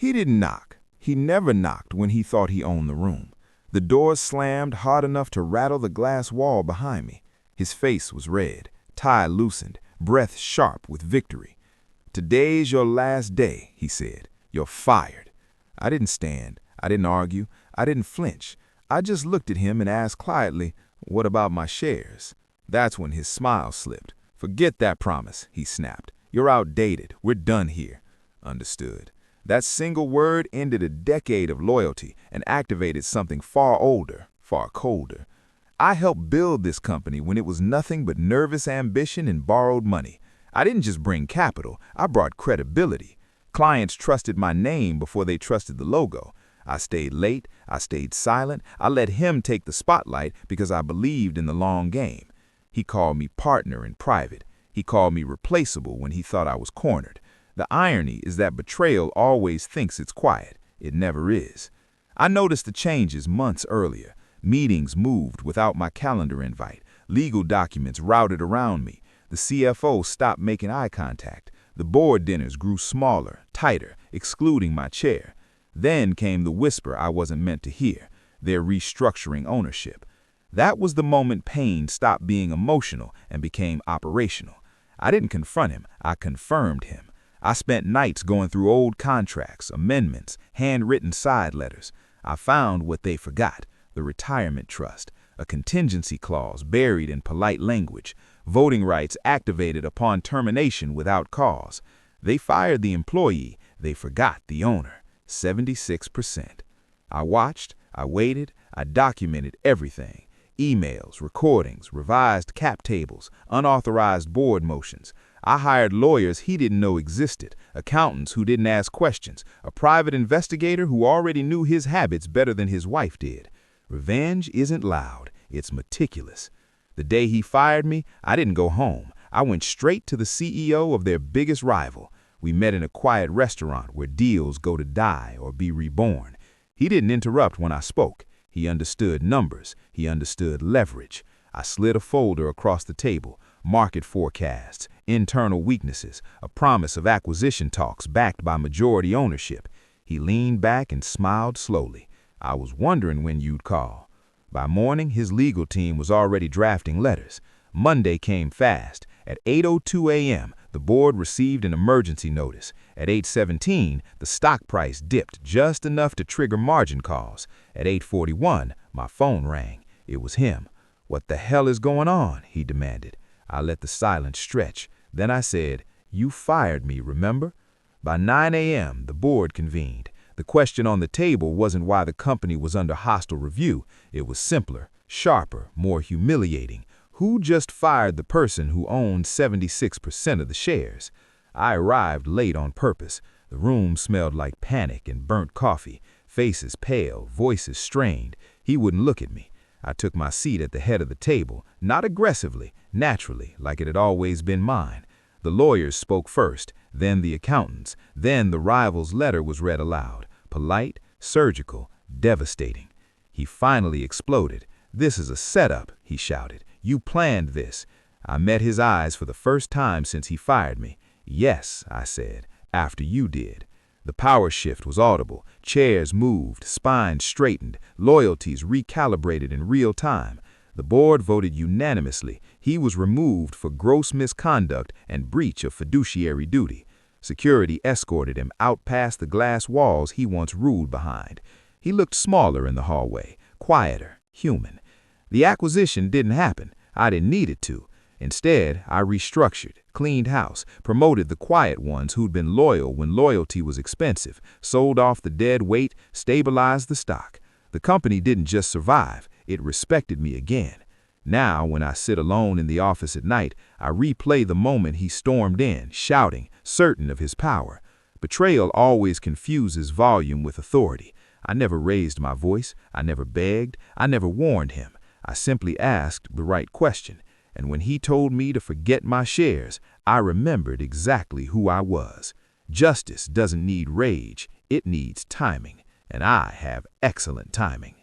He didn't knock. He never knocked when he thought he owned the room. The door slammed hard enough to rattle the glass wall behind me. His face was red, tie loosened, breath sharp with victory. "Today's your last day," he said. "You're fired." I didn't stand. I didn't argue. I didn't flinch. I just looked at him and asked quietly, "What about my shares?" That's when his smile slipped. "Forget that promise," he snapped. "You're outdated. We're done here." Understood. That single word ended a decade of loyalty and activated something far older, far colder. I helped build this company when it was nothing but nervous ambition and borrowed money. I didn't just bring capital, I brought credibility. Clients trusted my name before they trusted the logo. I stayed late, I stayed silent, I let him take the spotlight because I believed in the long game. He called me partner in private. He called me replaceable when he thought I was cornered. The irony is that betrayal always thinks it's quiet. It never is. I noticed the changes months earlier. Meetings moved without my calendar invite. Legal documents routed around me. The CFO stopped making eye contact. The board dinners grew smaller, tighter, excluding my chair. Then came the whisper I wasn't meant to hear. They're restructuring ownership. That was the moment pain stopped being emotional and became operational. I didn't confront him, I confirmed him. I spent nights going through old contracts, amendments, handwritten side letters. I found what they forgot, the retirement trust, a contingency clause buried in polite language, voting rights activated upon termination without cause. They fired the employee, they forgot the owner, 76%. I watched, I waited, I documented everything. Emails, recordings, revised cap tables, unauthorized board motions. I hired lawyers he didn't know existed, accountants who didn't ask questions, a private investigator who already knew his habits better than his wife did. Revenge isn't loud, it's meticulous. The day he fired me, I didn't go home. I went straight to the CEO of their biggest rival. We met in a quiet restaurant where deals go to die or be reborn. He didn't interrupt when I spoke. He understood numbers. He understood leverage. I slid a folder across the table, market forecasts, internal weaknesses, a promise of acquisition talks backed by majority ownership. He leaned back and smiled slowly. "I was wondering when you'd call." By morning, his legal team was already drafting letters. Monday came fast. At 8:02 a.m., the board received an emergency notice. At 8:17, the stock price dipped just enough to trigger margin calls. At 8:41, my phone rang. It was him. "What the hell is going on?" he demanded. I let the silence stretch. Then I said, "You fired me, remember?" By 9 a.m., the board convened. The question on the table wasn't why the company was under hostile review. It was simpler, sharper, more humiliating. Who just fired the person who owned 76% of the shares? I arrived late on purpose. The room smelled like panic and burnt coffee. Faces pale, voices strained. He wouldn't look at me. I took my seat at the head of the table, not aggressively, naturally, like it had always been mine. The lawyers spoke first, then the accountants, then the rival's letter was read aloud. Polite, surgical, devastating. He finally exploded. "This is a setup," he shouted. "You planned this." I met his eyes for the first time since he fired me. "Yes," I said, "after you did." The power shift was audible. Chairs moved, spines straightened, loyalties recalibrated in real time. The board voted unanimously. He was removed for gross misconduct and breach of fiduciary duty. Security escorted him out past the glass walls he once ruled behind. He looked smaller in the hallway, quieter, human. The acquisition didn't happen. I didn't need it to. Instead, I restructured, cleaned house, promoted the quiet ones who'd been loyal when loyalty was expensive, sold off the dead weight, stabilized the stock. The company didn't just survive, it respected me again. Now, when I sit alone in the office at night, I replay the moment he stormed in, shouting, certain of his power. Betrayal always confuses volume with authority. I never raised my voice, I never begged, I never warned him. I simply asked the right question. And when he told me to forget my shares, I remembered exactly who I was. Justice doesn't need rage, it needs timing, and I have excellent timing.